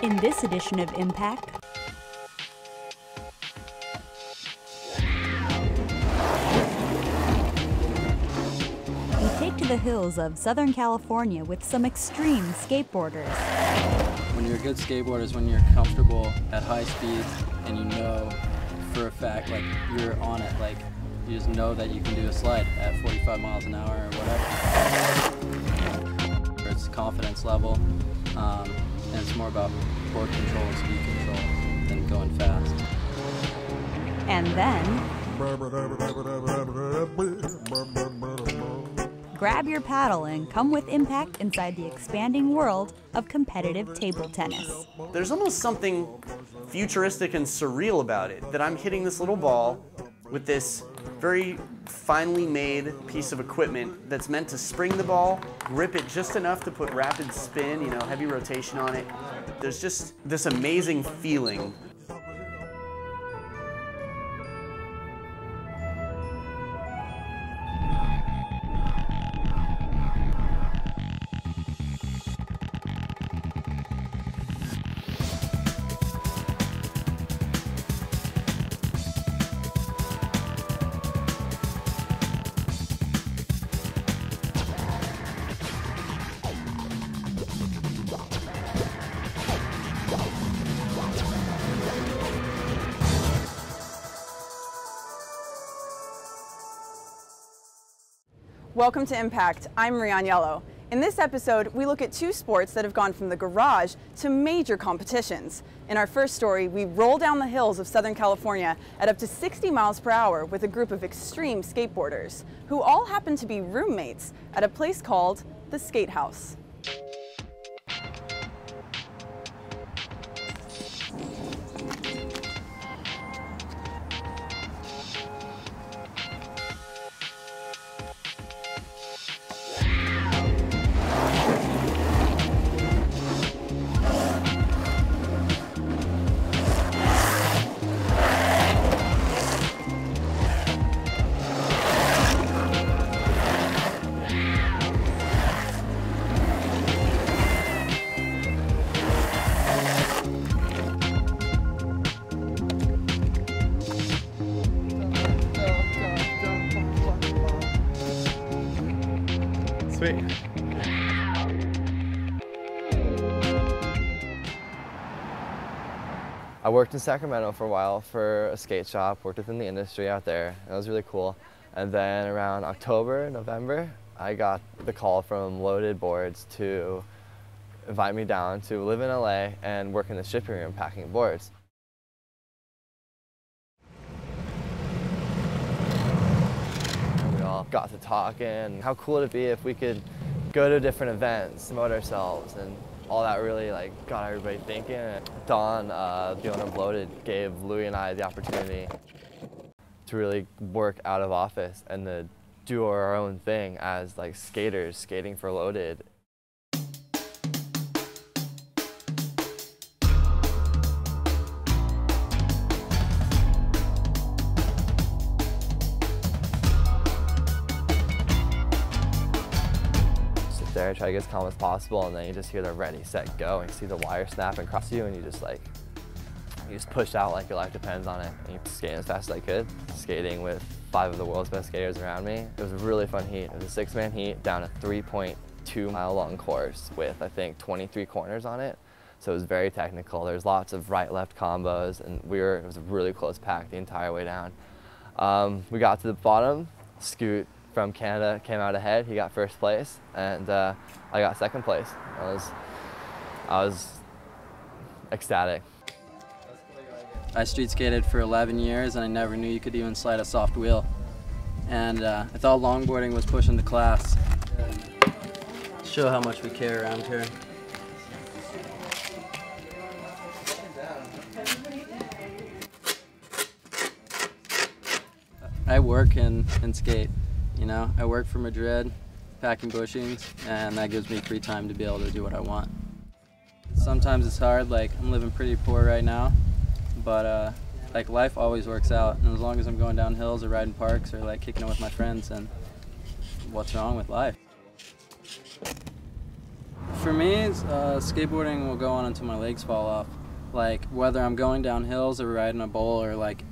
In this edition of Impact, we take to the hills of Southern California with some extreme skateboarders. When you're a good skateboarder is when you're comfortable at high speeds and you know for a fact, like, you're on it, like, you just know that you can do a slide at 45 miles an hour or whatever. It's confidence level, and it's more about board control and speed control than going fast. And then, grab your paddle and come with Impact inside the expanding world of competitive table tennis. There's almost something futuristic and surreal about it, that I'm hitting this little ball with this very finely made piece of equipment that's meant to spring the ball, grip it just enough to put rapid spin, you know, heavy rotation on it. There's just this amazing feeling. Welcome to Impact. I'm Agnello. In this episode, we look at two sports that have gone from the garage to major competitions. In our first story, we roll down the hills of Southern California at up to 60 miles per hour with a group of extreme skateboarders who all happen to be roommates at a place called the Skate House. Sweet. I worked in Sacramento for a while for a skate shop, worked within the industry out there. That was really cool. And then around October, November, I got the call from Loaded Boards to invite me down to live in LA and work in the shipping room packing boards. We all got to talking. How cool would it be if we could go to different events, promote ourselves, and all that really got everybody thinking. Don, the owner of Loaded, gave Louie and I the opportunity to really work out of office and to do our own thing as skaters, skating for Loaded. There, try to get as calm as possible, and then you just hear the ready, set, go, and you see the wire snap across you, and you just push out like your life depends on it. And you skate as fast as I could, skating with 5 of the world's best skaters around me. It was a really fun heat. It was a 6-man heat down a 3.2-mile long course with, I think, 23 corners on it. So it was very technical. There's lots of right-left combos, and it was a really close pack the entire way down. We got to the bottom. Scoot from Canada came out ahead. He got first place, and I got second place. I was ecstatic. I street skated for 11 years and I never knew you could even slide a soft wheel. And I thought longboarding was pushing the class. Show how much we care around here. I work and skate. You know, I work for Madrid, packing bushings, and that gives me free time to be able to do what I want. Sometimes it's hard, I'm living pretty poor right now, but life always works out, and as long as I'm going down hills or riding parks or kicking it with my friends, and what's wrong with life? For me, skateboarding will go on until my legs fall off. Like whether I'm going down hills or riding a bowl or like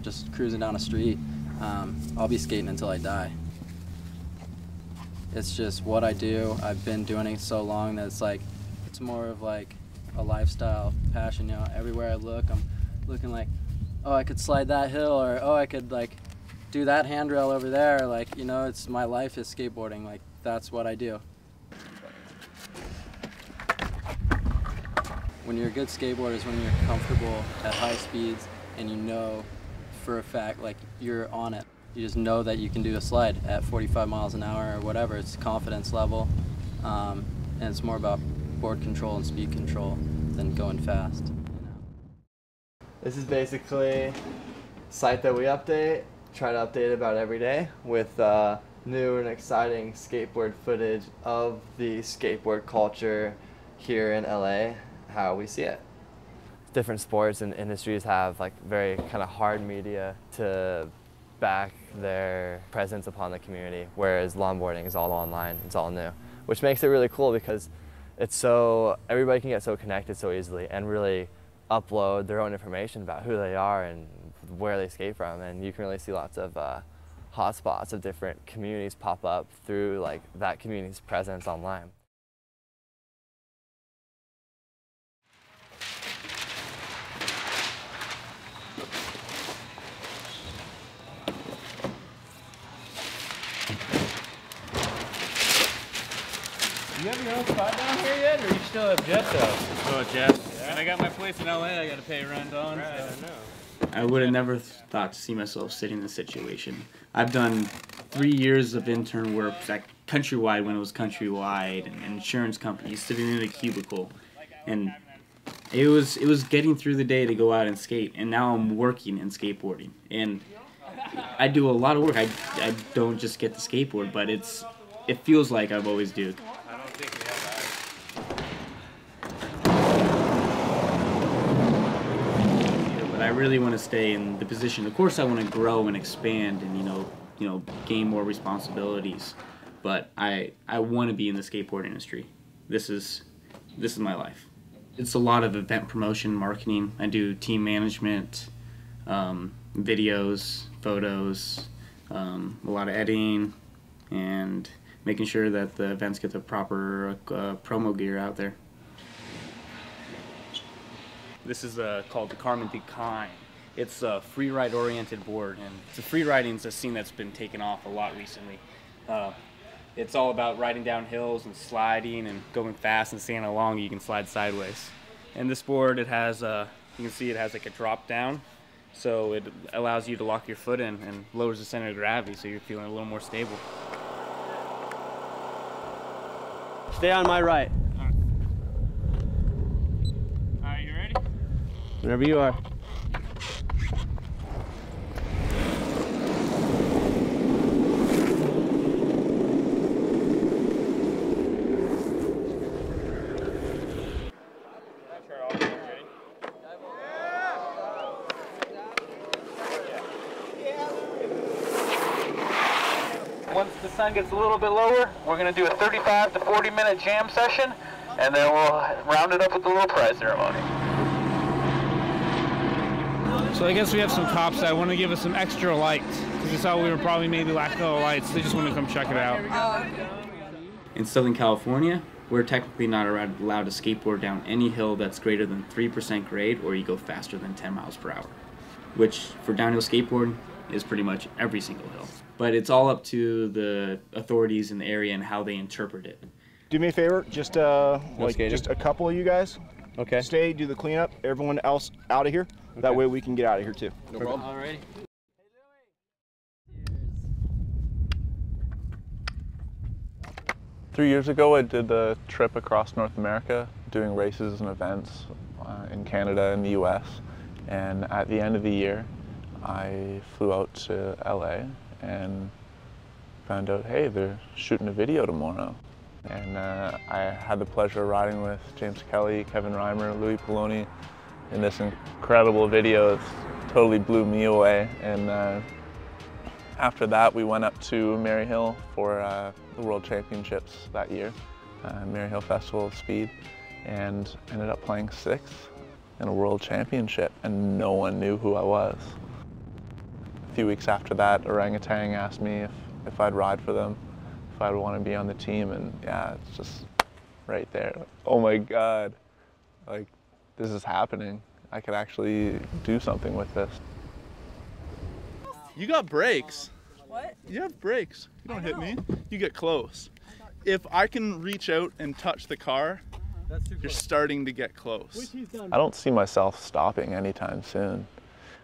just cruising down a street, I'll be skating until I die. It's just what I do. I've been doing it so long that it's more of like a lifestyle passion. You know, everywhere I look, I'm looking like, oh, I could slide that hill, or oh, I could like do that handrail over there. Like, you know, it's my life is skateboarding. Like, that's what I do. When you're a good skateboarder is when you're comfortable at high speeds and you know for a fact, like, you're on it. You just know that you can do a slide at 45 miles an hour or whatever. It's confidence level, and it's more about board control and speed control than going fast. You know? This is basically a site that we update, try to update about every day with new and exciting skateboard footage of the skateboard culture here in LA, how we see it. Different sports and industries have like very kind of hard media to back their presence upon the community, whereas longboarding is all online, it's all new, which makes it really cool because it's so, everybody can get so connected so easily and really upload their own information about who they are and where they skate from, and you can really see lots of hotspots of different communities pop up through like that community's presence online. You have your own spot down here yet, or you still have Jet though? Oh, Jet. Yeah. And I got my place in LA I got to pay rent on. Right, So. I know. I would have never thought to see myself sitting in this situation. I've done 3 years of intern work at Countrywide when it was Countrywide and insurance companies, sitting in a cubicle, and it was getting through the day to go out and skate. And now I'm working in skateboarding, and I do a lot of work. I don't just get the skateboard, but it feels like I've always do. I don't think we have But I really want to stay in the position. Of course, I want to grow and expand and you know gain more responsibilities. But I want to be in the skateboard industry. This is my life. It's a lot of event promotion, marketing. I do team management, videos, photos, a lot of editing, and making sure that the events get the proper promo gear out there. This is called the Carmen Ducane. It's a free ride oriented board, and the free riding is a scene that's been taken off a lot recently. It's all about riding down hills and sliding and going fast, and staying along you can slide sideways. And this board, it has you can see it has like a drop down, so it allows you to lock your foot in and lowers the center of gravity, so you're feeling a little more stable. Stay on my right. Alright, you ready? Whenever you are. Once the sun gets a little bit lower, we're going to do a 35 to 40 minute jam session, and then we'll round it up with a little prize ceremony. So I guess we have some cops that want to give us some extra lights, because they saw we were probably maybe lacking of lights. They just want to come check it out. In Southern California, we're technically not allowed to skateboard down any hill that's greater than 3% grade, or you go faster than 10 miles per hour, which for downhill skateboarding is pretty much every single hill. But it's all up to the authorities in the area and how they interpret it. Do me a favor, just just a couple of you guys. Okay. Stay, do the cleanup. Everyone else out of here. Okay. That way we can get out of here too. No problem. Alrighty. 3 years ago, I did a trip across North America doing races and events in Canada and the US. And at the end of the year, I flew out to LA and found out, hey, they're shooting a video tomorrow. And I had the pleasure of riding with James Kelly, Kevin Reimer, Louis Poloni in this incredible video. It totally blew me away. And after that, we went up to Maryhill for the World Championships that year. Maryhill Festival of Speed, and ended up playing 6th in a world championship, and no one knew who I was. A few weeks after that, Orangutan asked me if I'd ride for them, if I'd want to be on the team, and yeah, it's just right there. Like, oh my God, like this is happening. I could actually do something with this. You got brakes. What? You have brakes. You don't hit me. You get close. If I can reach out and touch the car, you're starting to get close. I don't see myself stopping anytime soon.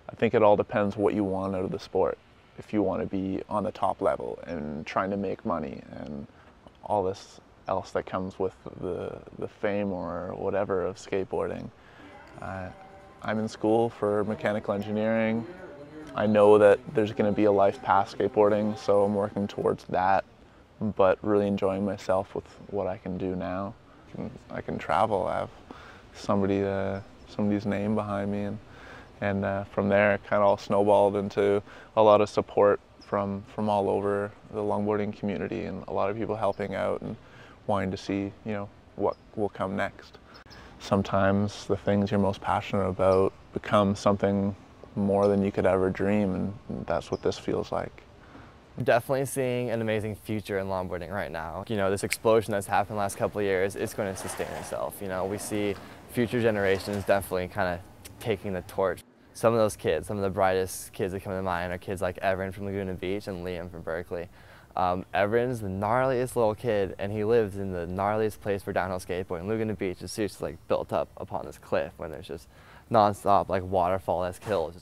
I think it all depends what you want out of the sport. If you want to be on the top level and trying to make money and all this else that comes with the fame or whatever of skateboarding. I'm in school for mechanical engineering. I know that there's going to be a life past skateboarding, so I'm working towards that, but really enjoying myself with what I can do now. I can travel. I have somebody's name behind me, and from there it kind of all snowballed into a lot of support from all over the longboarding community, and a lot of people helping out and wanting to see, you know, what will come next. Sometimes the things you're most passionate about become something more than you could ever dream, and that's what this feels like. Definitely seeing an amazing future in longboarding right now. You know, this explosion that's happened the last couple of years, it's going to sustain itself. You know, we see future generations definitely kind of taking the torch. Some of those kids, some of the brightest kids that come to mind are kids like Evan from Laguna Beach and Liam from Berkeley. Evan's the gnarliest little kid, and he lives in the gnarliest place for downhill skateboarding. Laguna Beach is seriously like built up upon this cliff when there's just non-stop like waterfall-esque hills.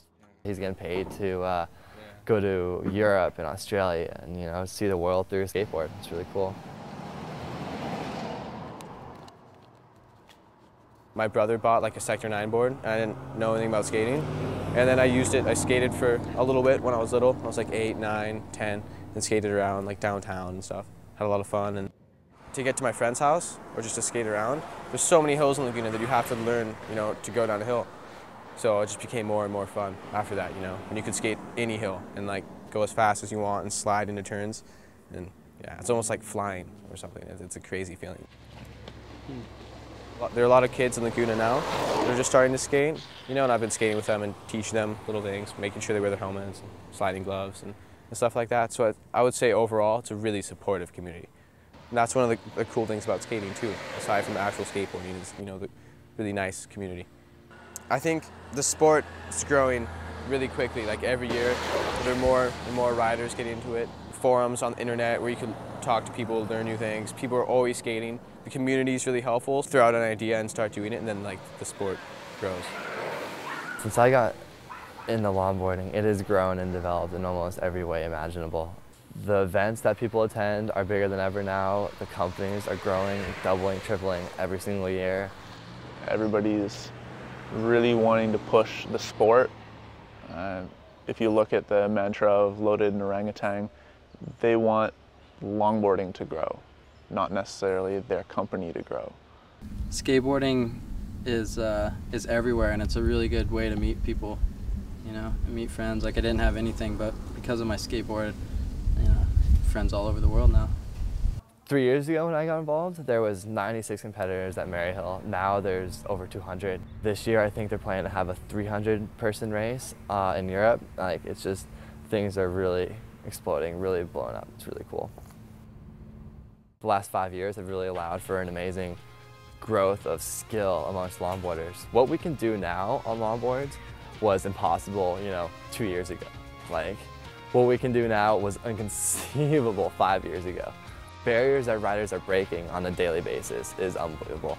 He's getting paid to go to Europe and Australia and, you know, see the world through a skateboard. It's really cool. My brother bought like a Sector 9 board. I didn't know anything about skating. And then I used it. I skated for a little bit when I was little. I was like 8, 9, 10, and skated around like downtown and stuff. Had a lot of fun. And to get to my friend's house or just to skate around, there's so many hills in Laguna that you have to learn, you know, to go down a hill. So it just became more and more fun after that, you know. And you could skate any hill and like go as fast as you want and slide into turns. And yeah, it's almost like flying or something. It's a crazy feeling. There are a lot of kids in Laguna now. They're just starting to skate, you know, and I've been skating with them and teaching them little things, making sure they wear their helmets and sliding gloves and stuff like that. So I would say overall, it's a really supportive community. And that's one of the cool things about skating too, aside from the actual skateboarding, is, you know, the really nice community. I think the sport is growing really quickly. Like every year, there are more and more riders getting into it. Forums on the internet where you can talk to people, learn new things. People are always skating. The community is really helpful. Throw out an idea and start doing it, and then like the sport grows. Since I got into longboarding, it has grown and developed in almost every way imaginable. The events that people attend are bigger than ever now. The companies are growing, doubling, tripling every single year. Everybody's really wanting to push the sport. If you look at the mantra of Loaded and Orangutan, they want longboarding to grow, not necessarily their company to grow. Skateboarding is everywhere, and it's a really good way to meet people, you know, and meet friends. Like I didn't have anything, but because of my skateboard, you know, friends all over the world now. 3 years ago when I got involved, there was 96 competitors at Maryhill. Now there's over 200. This year I think they're planning to have a 300-person race in Europe. Like it's just, things are really exploding, really blowing up. It's really cool. The last 5 years have really allowed for an amazing growth of skill amongst longboarders. What we can do now on longboards was impossible, you know, 2 years ago. Like what we can do now was inconceivable 5 years ago. Barriers that riders are breaking on a daily basis is unbelievable.